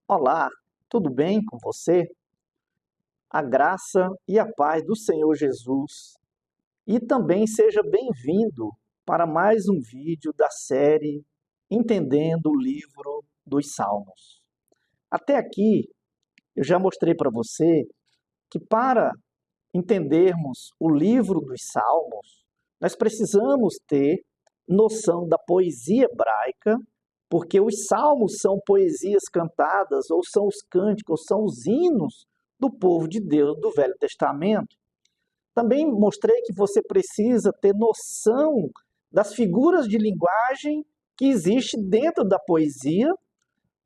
Olá, tudo bem com você? A graça e a paz do Senhor Jesus. E também seja bem-vindo para mais um vídeo da série Entendendo o Livro dos Salmos. Até aqui, eu já mostrei para você que para entendermos o livro dos Salmos, nós precisamos ter noção da poesia hebraica, porque os salmos são poesias cantadas, ou são os cânticos, são os hinos do povo de Deus do Velho Testamento. Também mostrei que você precisa ter noção das figuras de linguagem que existe dentro da poesia.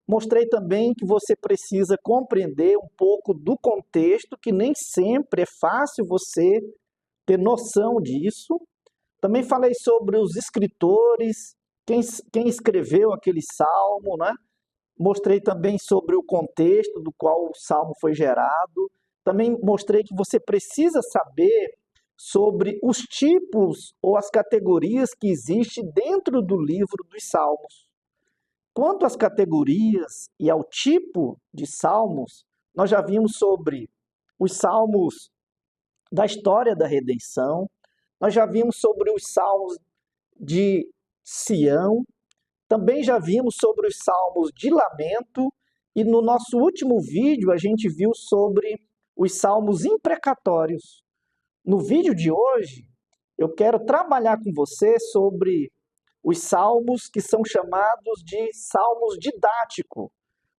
Mostrei também que você precisa compreender um pouco do contexto, que nem sempre é fácil você ter noção disso. Também falei sobre os escritores, quem escreveu aquele salmo, né? Mostrei também sobre o contexto do qual o salmo foi gerado. Também mostrei que você precisa saber sobre os tipos ou as categorias que existem dentro do livro dos salmos. Quanto às categorias e ao tipo de salmos, nós já vimos sobre os salmos da história da redenção, nós já vimos sobre os salmos de Sião, também já vimos sobre os salmos de lamento, e no nosso último vídeo a gente viu sobre os salmos imprecatórios. No vídeo de hoje, eu quero trabalhar com você sobre os salmos que são chamados de salmos didáticos.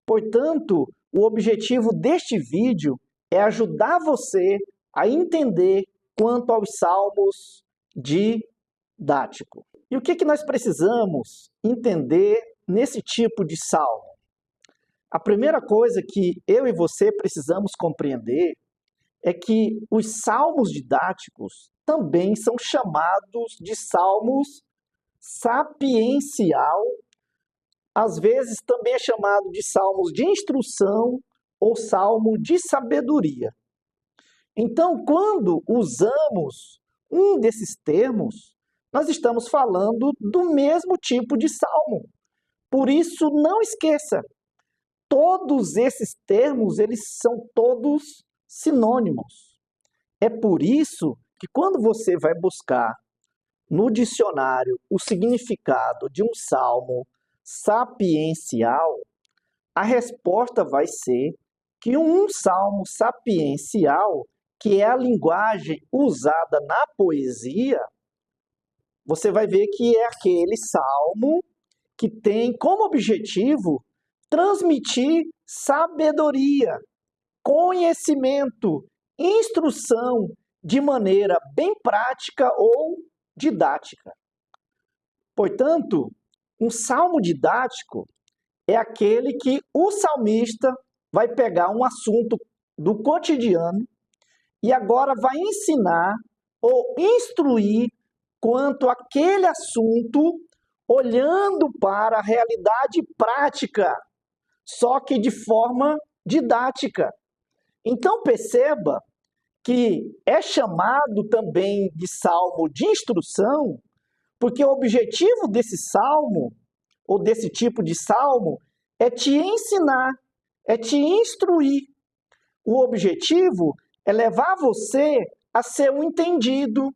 Portanto, o objetivo deste vídeo é ajudar você a entender quanto aos salmos didáticos. E o que nós precisamos entender nesse tipo de salmo? A primeira coisa que eu e você precisamos compreender é que os salmos didáticos também são chamados de salmos sapiencial, às vezes também é chamado de salmos de instrução ou salmo de sabedoria. Então, quando usamos um desses termos, nós estamos falando do mesmo tipo de salmo. Por isso, não esqueça, todos esses termos, eles são todos sinônimos. É por isso que quando você vai buscar no dicionário o significado de um salmo sapiencial, a resposta vai ser que um salmo sapiencial, que é a linguagem usada na poesia, você vai ver que é aquele salmo que tem como objetivo transmitir sabedoria, conhecimento, instrução de maneira bem prática ou didática. Portanto, um salmo didático é aquele que o salmista vai pegar um assunto do cotidiano e agora vai ensinar ou instruir quanto àquele assunto, olhando para a realidade prática, só que de forma didática. Então perceba que é chamado também de salmo de instrução, porque o objetivo desse salmo, ou desse tipo de salmo, é te ensinar, é te instruir. O objetivo é levar você a ser um entendido,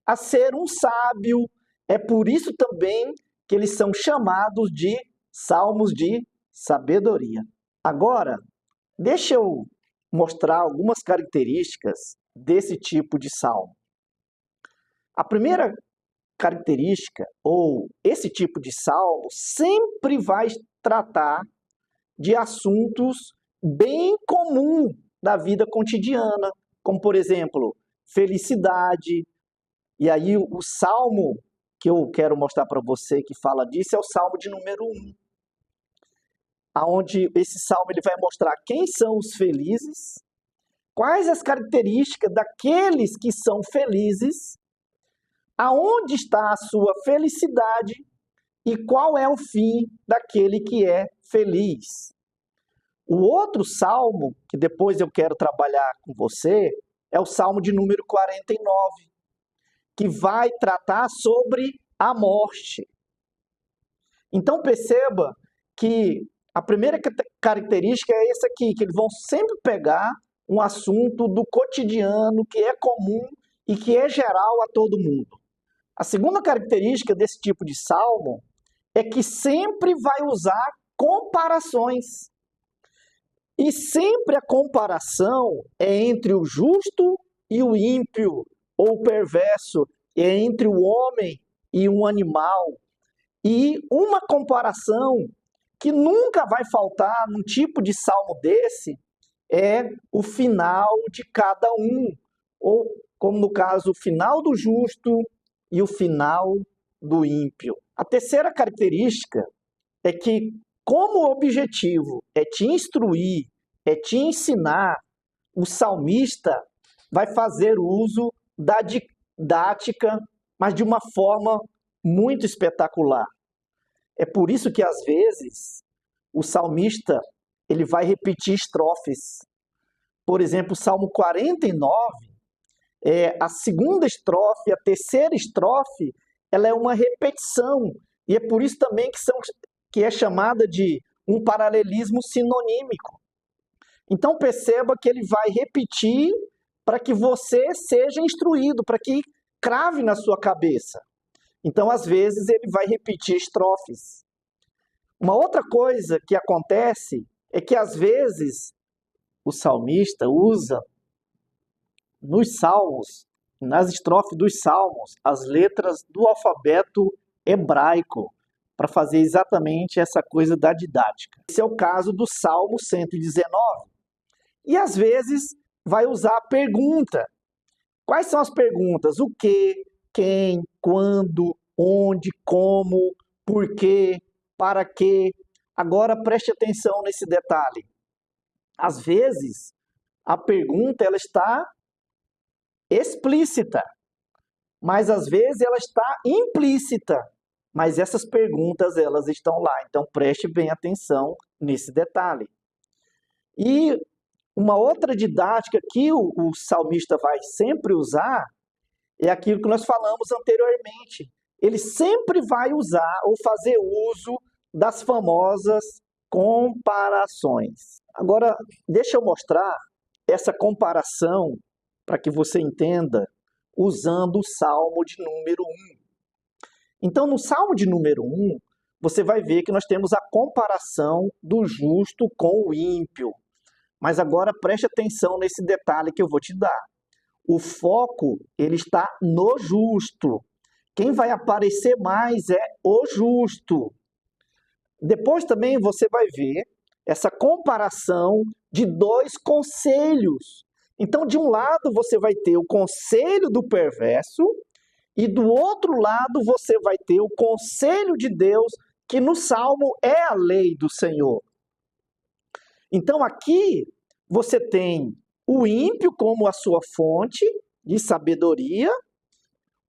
a ser um sábio. É por isso também que eles são chamados de salmos de sabedoria. Agora, deixa eu mostrar algumas características desse tipo de salmo. A primeira característica, ou esse tipo de salmo, sempre vai tratar de assuntos bem comuns da vida cotidiana, como, por exemplo, felicidade. E aí o salmo que eu quero mostrar para você que fala disso é o salmo de número 1, onde esse salmo ele vai mostrar quem são os felizes, quais as características daqueles que são felizes, aonde está a sua felicidade e qual é o fim daquele que é feliz. O outro salmo, que depois eu quero trabalhar com você, é o salmo de número 49, que vai tratar sobre a morte. Então perceba que A primeira característica é essa aqui, que eles vão sempre pegar um assunto do cotidiano que é comum e que é geral a todo mundo. A segunda característica desse tipo de salmo é que sempre vai usar comparações. E sempre a comparação é entre o justo e o ímpio, ou o perverso, é entre o homem e um animal. E uma comparação que nunca vai faltar num tipo de salmo desse é o final de cada um, ou como no caso, o final do justo e o final do ímpio. A terceira característica é que, como o objetivo é te instruir, é te ensinar, o salmista vai fazer uso da didática, mas de uma forma muito espetacular. É por isso que, às vezes, o salmista ele vai repetir estrofes. Por exemplo, o Salmo 49, a segunda estrofe, a terceira estrofe, ela é uma repetição. E é por isso também que é chamada de um paralelismo sinonímico. Então perceba que ele vai repetir para que você seja instruído, para que crave na sua cabeça. Então, às vezes, ele vai repetir estrofes. Uma outra coisa que acontece é que, às vezes, o salmista usa nos salmos, nas estrofes dos salmos, as letras do alfabeto hebraico, para fazer exatamente essa coisa da didática. Esse é o caso do Salmo 119. E, às vezes, vai usar a pergunta. Quais são as perguntas? O que, quem, quando, onde, como, por quê, para quê. Agora preste atenção nesse detalhe. Às vezes, a pergunta ela está explícita, mas às vezes ela está implícita. Mas essas perguntas elas estão lá, então preste bem atenção nesse detalhe. E uma outra didática que o salmista vai sempre usar é aquilo que nós falamos anteriormente. Ele sempre vai usar ou fazer uso das famosas comparações. Agora, deixa eu mostrar essa comparação para que você entenda usando o Salmo de número 1. Então, no Salmo de número 1, você vai ver que nós temos a comparação do justo com o ímpio. Mas agora preste atenção nesse detalhe que eu vou te dar. O foco, ele está no justo. Quem vai aparecer mais é o justo. Depois também você vai ver essa comparação de dois conselhos. Então, de um lado você vai ter o conselho do perverso e do outro lado você vai ter o conselho de Deus, que no Salmo é a lei do Senhor. Então, aqui você tem o ímpio como a sua fonte de sabedoria,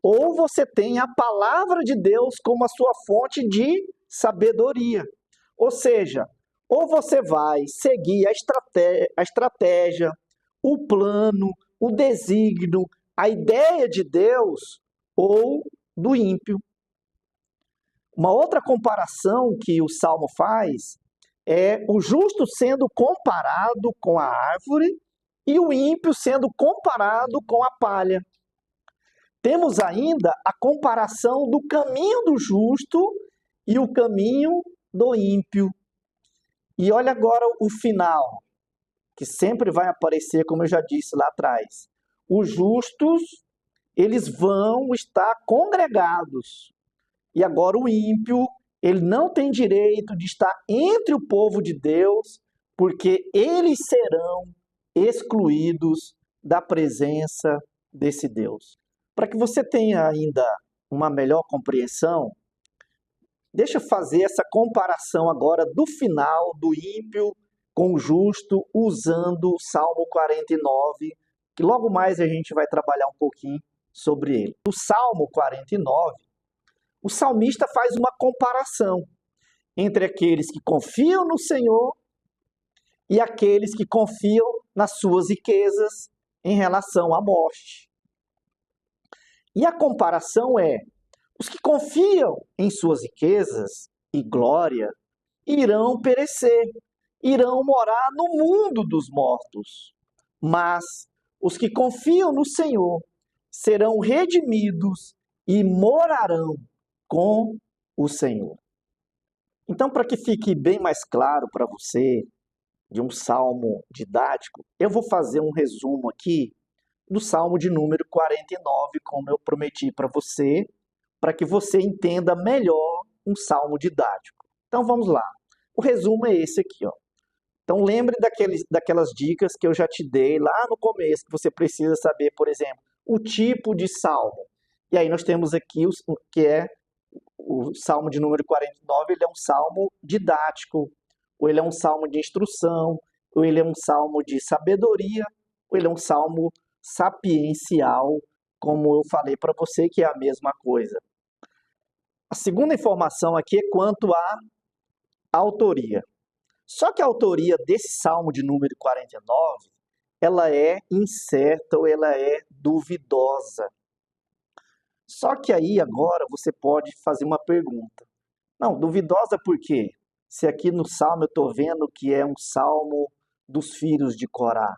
ou você tem a palavra de Deus como a sua fonte de sabedoria. Ou seja, ou você vai seguir a estratégia, o plano, o desígnio, a ideia de Deus ou do ímpio. Uma outra comparação que o Salmo faz é o justo sendo comparado com a árvore e o ímpio sendo comparado com a palha. Temos ainda a comparação do caminho do justo e o caminho do ímpio. E olha agora o final, que sempre vai aparecer, como eu já disse lá atrás. Os justos, eles vão estar congregados. E agora o ímpio, ele não tem direito de estar entre o povo de Deus, porque eles serão excluídos da presença desse Deus. Para que você tenha ainda uma melhor compreensão, deixa eu fazer essa comparação agora do final do ímpio com o justo, usando o Salmo 49, que logo mais a gente vai trabalhar um pouquinho sobre ele. O Salmo 49, o salmista faz uma comparação entre aqueles que confiam no Senhor e aqueles que confiam nas suas riquezas em relação à morte. E a comparação é: os que confiam em suas riquezas e glória irão perecer, irão morar no mundo dos mortos. Mas os que confiam no Senhor serão redimidos e morarão com o Senhor. Então, para que fique bem mais claro para você de um salmo didático, eu vou fazer um resumo aqui do salmo de número 49, como eu prometi para que você entenda melhor um salmo didático. Então, vamos lá. O resumo é esse aqui, ó. Então, lembre daquelas dicas que eu já te dei lá no começo, que você precisa saber, por exemplo, o tipo de salmo. E aí nós temos aqui o que é o salmo de número 49, ele é um salmo didático, ou ele é um salmo de instrução, ou ele é um salmo de sabedoria, ou ele é um salmo sapiencial, como eu falei para você, que é a mesma coisa. A segunda informação aqui é quanto à autoria. Só que a autoria desse salmo de número 49, ela é incerta ou ela é duvidosa. Só que aí agora você pode fazer uma pergunta. Não, duvidosa por quê? Se aqui no salmo eu estou vendo que é um salmo dos filhos de Corá.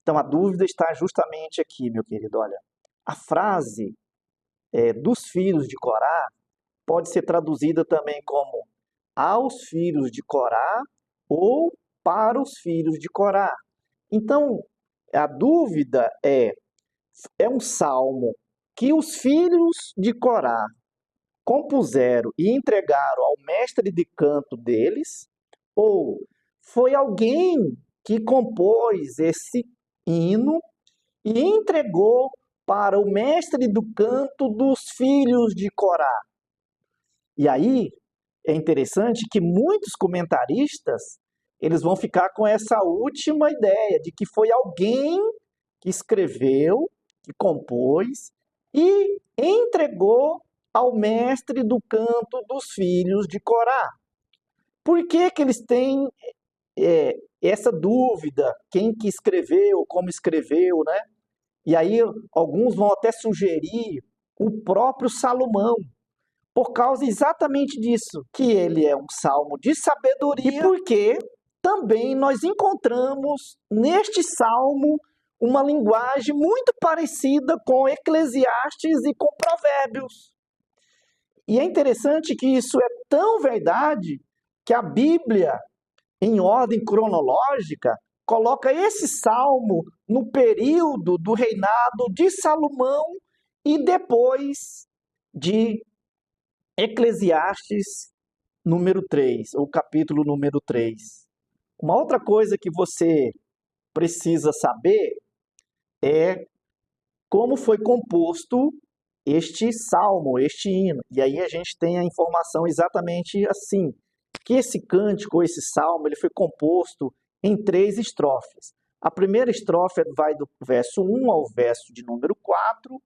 Então a dúvida está justamente aqui, meu querido. Olha, a frase dos filhos de Corá pode ser traduzida também como aos filhos de Corá ou para os filhos de Corá. Então, a dúvida é um salmo que os filhos de Corá compuseram e entregaram ao mestre de canto deles, ou foi alguém que compôs esse hino e entregou para o mestre do canto dos filhos de Corá. E aí é interessante que muitos comentaristas eles vão ficar com essa última ideia de que foi alguém que escreveu, que compôs e entregou ao mestre do canto dos filhos de Corá. Por que que eles têm essa dúvida? Quem que escreveu, como escreveu, né? E aí alguns vão até sugerir o próprio Salomão, por causa exatamente disso, que ele é um salmo de sabedoria e porque também nós encontramos neste salmo uma linguagem muito parecida com Eclesiastes e com Provérbios. E é interessante que isso é tão verdade que a Bíblia, em ordem cronológica, coloca esse salmo no período do reinado de Salomão e depois de Eclesiastes número 3, ou capítulo número 3. Uma outra coisa que você precisa saber é como foi composto este salmo, este hino. E aí a gente tem a informação exatamente assim, que esse cântico, esse salmo, ele foi composto em 3 estrofes. A primeira estrofe vai do verso 1 ao verso de número 4,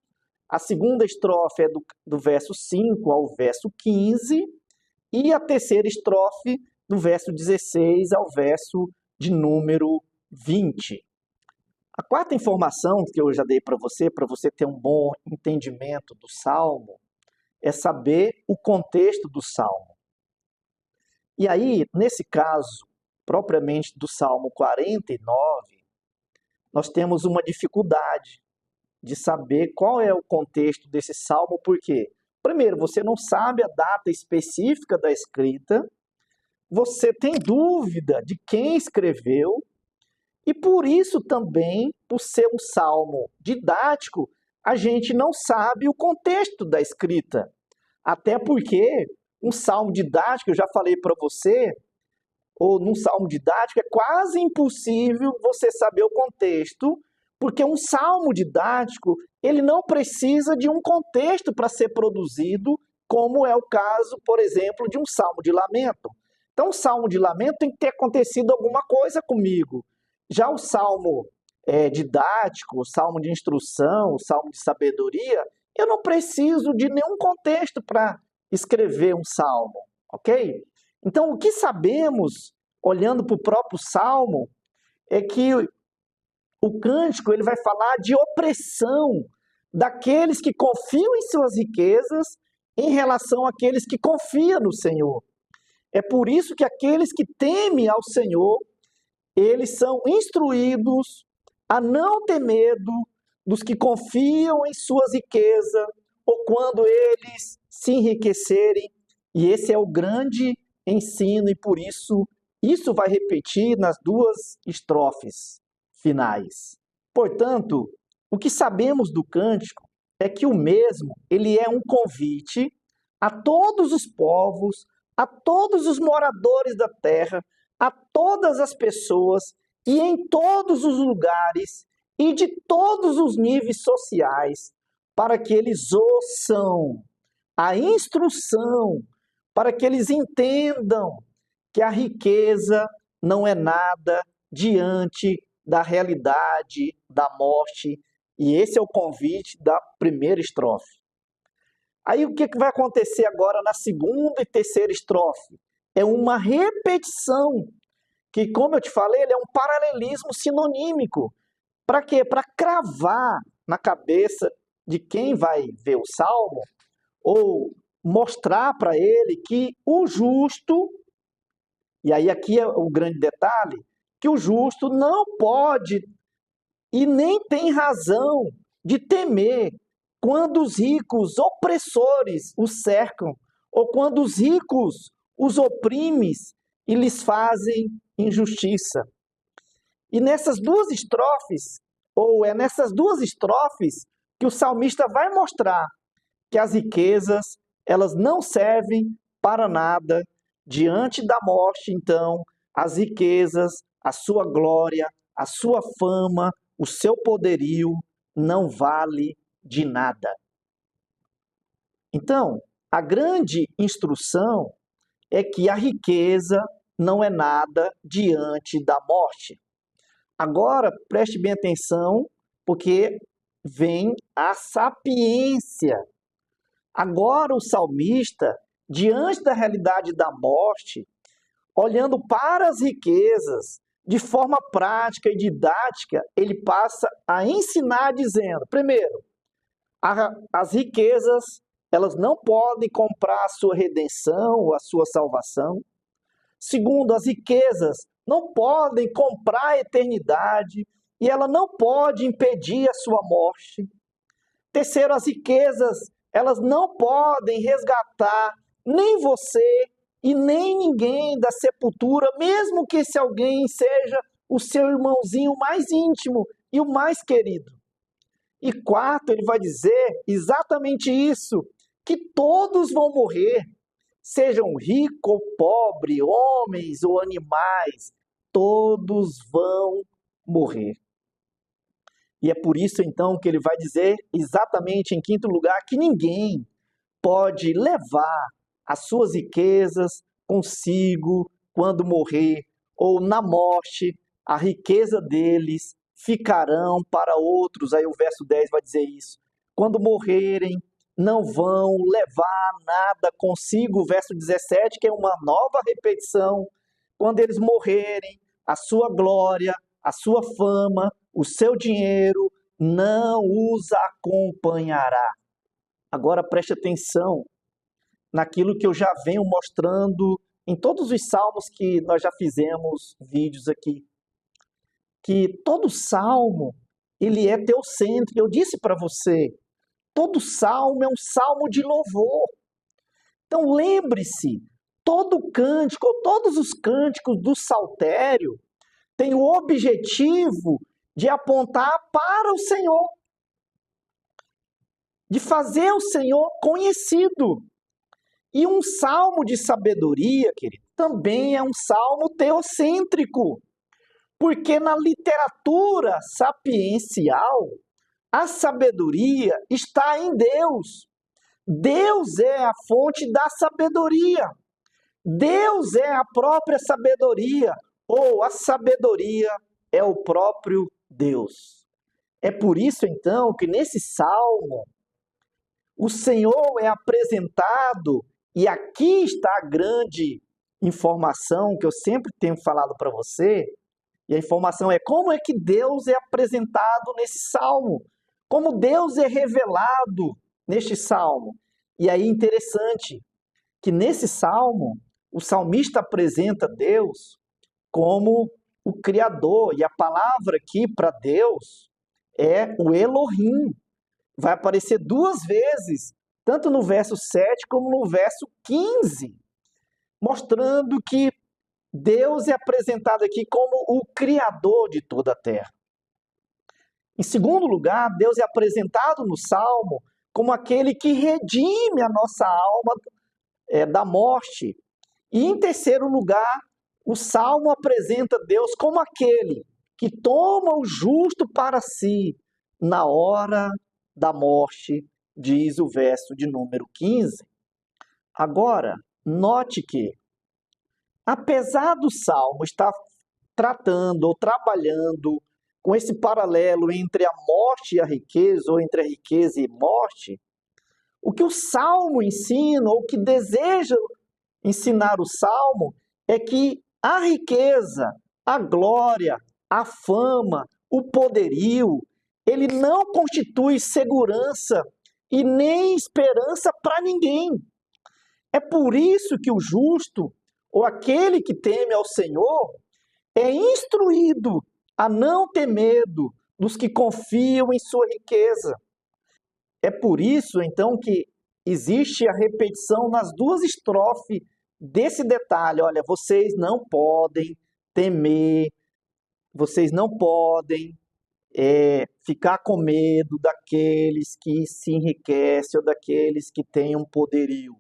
a segunda estrofe é do verso 5 ao verso 15, e a terceira estrofe do verso 16 ao verso de número 20. A quarta informação que eu já dei para você ter um bom entendimento do salmo, é saber o contexto do salmo. E aí, nesse caso, propriamente do salmo 49, nós temos uma dificuldade de saber qual é o contexto desse salmo, porque, primeiro, você não sabe a data específica da escrita, você tem dúvida de quem escreveu, e por isso também, por ser um salmo didático, a gente não sabe o contexto da escrita. Até porque um salmo didático, eu já falei para você, ou num salmo didático, é quase impossível você saber o contexto, porque um salmo didático, ele não precisa de um contexto para ser produzido, como é o caso, por exemplo, de um salmo de lamento. Então, o salmo de lamento tem que ter acontecido alguma coisa comigo. Já o salmo didático, o salmo de instrução, o salmo de sabedoria, eu não preciso de nenhum contexto para escrever um salmo, ok? Então, o que sabemos, olhando para o próprio salmo, é que o cântico ele vai falar de opressão daqueles que confiam em suas riquezas em relação àqueles que confiam no Senhor. É por isso que aqueles que temem ao Senhor, eles são instruídos a não ter medo dos que confiam em suas riquezas ou quando eles se enriquecerem. E esse é o grande ensino, e por isso vai repetir nas duas estrofes finais. Portanto, o que sabemos do cântico é que o mesmo, ele é um convite a todos os povos, a todos os moradores da terra, a todas as pessoas e em todos os lugares e de todos os níveis sociais, para que eles ouçam a instrução, para que eles entendam que a riqueza não é nada diante da realidade da morte. E esse é o convite da primeira estrofe. Aí o que vai acontecer agora na segunda e terceira estrofe? É uma repetição, que, como eu te falei, ele é um paralelismo sinonímico. Para quê? Para cravar na cabeça de quem vai ver o Salmo, ou mostrar para ele que o justo, e aí aqui é o grande detalhe, que o justo não pode e nem tem razão de temer quando os ricos opressores os cercam, ou quando os ricos os oprimem e lhes fazem injustiça. E nessas duas estrofes, ou é nessas duas estrofes que o salmista vai mostrar que as riquezas, elas não servem para nada diante da morte. Então, as riquezas, a sua glória, a sua fama, o seu poderio não vale de nada. Então, a grande instrução é que a riqueza não é nada diante da morte. Agora, preste bem atenção, porque vem a sapiência. Agora o salmista, diante da realidade da morte, olhando para as riquezas, de forma prática e didática, ele passa a ensinar dizendo, primeiro, as riquezas, elas não podem comprar a sua redenção ou a sua salvação. Segundo, as riquezas não podem comprar a eternidade e ela não pode impedir a sua morte. Terceiro, as riquezas, elas não podem resgatar nem você e nem ninguém da sepultura, mesmo que esse alguém seja o seu irmãozinho mais íntimo e o mais querido. E quarto, ele vai dizer exatamente isso, que todos vão morrer, sejam ricos ou pobres, homens ou animais, todos vão morrer. E é por isso, então, que ele vai dizer exatamente em quinto lugar que ninguém pode levar as suas riquezas consigo quando morrer, ou na morte, a riqueza deles ficarão para outros. Aí o verso 10 vai dizer isso. Quando morrerem, não vão levar nada consigo. O verso 17, que é uma nova repetição. Quando eles morrerem, a sua glória, a sua fama, o seu dinheiro não os acompanhará. Agora preste atenção naquilo que eu já venho mostrando em todos os salmos que nós já fizemos vídeos aqui. Que todo salmo, ele é teocêntrico. Eu disse para você, todo salmo é um salmo de louvor. Então lembre-se, todo cântico, ou todos os cânticos do saltério, tem o objetivo de apontar para o Senhor, de fazer o Senhor conhecido. E um salmo de sabedoria, querido, também é um salmo teocêntrico, porque na literatura sapiencial, a sabedoria está em Deus. Deus é a fonte da sabedoria. Deus é a própria sabedoria, ou a sabedoria é o próprio Deus. É por isso, então, que nesse salmo, o Senhor é apresentado, e aqui está a grande informação que eu sempre tenho falado para você, e a informação é como é que Deus é apresentado nesse salmo, como Deus é revelado neste salmo. E aí interessante que nesse salmo, o salmista apresenta Deus como o Criador, e a palavra aqui para Deus é o Elohim. Vai aparecer duas vezes, tanto no verso 7 como no verso 15, mostrando que Deus é apresentado aqui como o Criador de toda a terra. Em segundo lugar, Deus é apresentado no Salmo como aquele que redime a nossa alma da morte. E em terceiro lugar, o Salmo apresenta Deus como aquele que toma o justo para si na hora da morte, diz o verso de número 15. Agora, note que, apesar do Salmo estar tratando ou trabalhando com esse paralelo entre a morte e a riqueza, ou entre a riqueza e morte, o que o Salmo ensina, ou o que deseja ensinar o Salmo, é que a riqueza, a glória, a fama, o poderio, ele não constitui segurança e nem esperança para ninguém. É por isso que o justo, ou aquele que teme ao Senhor, é instruído a não ter medo dos que confiam em sua riqueza. É por isso, então, que existe a repetição nas duas estrofes desse detalhe. Olha, vocês não podem temer, vocês não podem ficar com medo daqueles que se enriquecem ou daqueles que têm um poderio.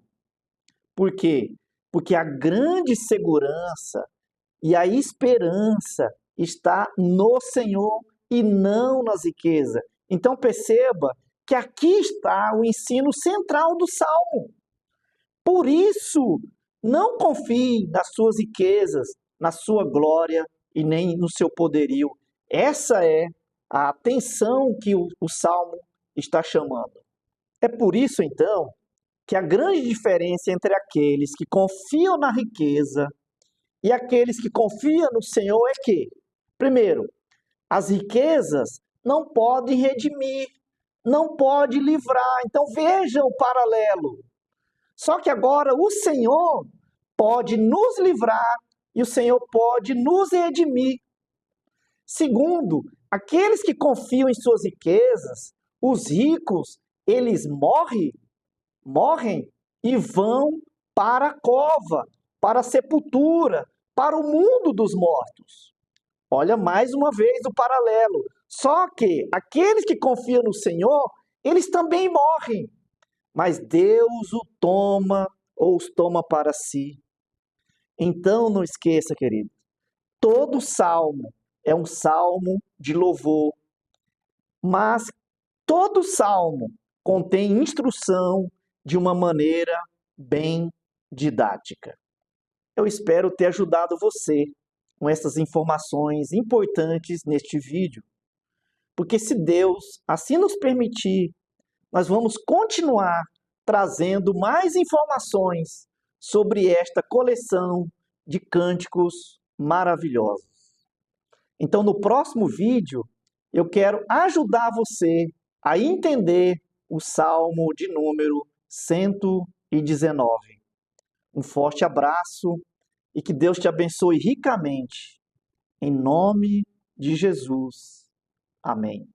Por quê? Porque a grande segurança e a esperança está no Senhor e não nas riquezas. Então perceba que aqui está o ensino central do Salmo. Por isso, não confie nas suas riquezas, na sua glória e nem no seu poderio. Essa é a atenção que o Salmo está chamando. É por isso, então, que a grande diferença entre aqueles que confiam na riqueza e aqueles que confiam no Senhor é que, primeiro, as riquezas não podem redimir, não podem livrar. Então veja o paralelo. Só que agora o Senhor pode nos livrar e o Senhor pode nos redimir. Segundo, aqueles que confiam em suas riquezas, os ricos, eles morrem e vão para a cova, para a sepultura, para o mundo dos mortos. Olha mais uma vez o paralelo. Só que aqueles que confiam no Senhor, eles também morrem, mas Deus o toma ou os toma para si. Então não esqueça, querido, todo salmo é um salmo de louvor, mas todo salmo contém instrução de uma maneira bem didática. Eu espero ter ajudado você com essas informações importantes neste vídeo, porque se Deus assim nos permitir, nós vamos continuar trazendo mais informações sobre esta coleção de cânticos maravilhosos. Então, no próximo vídeo, eu quero ajudar você a entender o Salmo de número 119. Um forte abraço e que Deus te abençoe ricamente. Em nome de Jesus. Amém.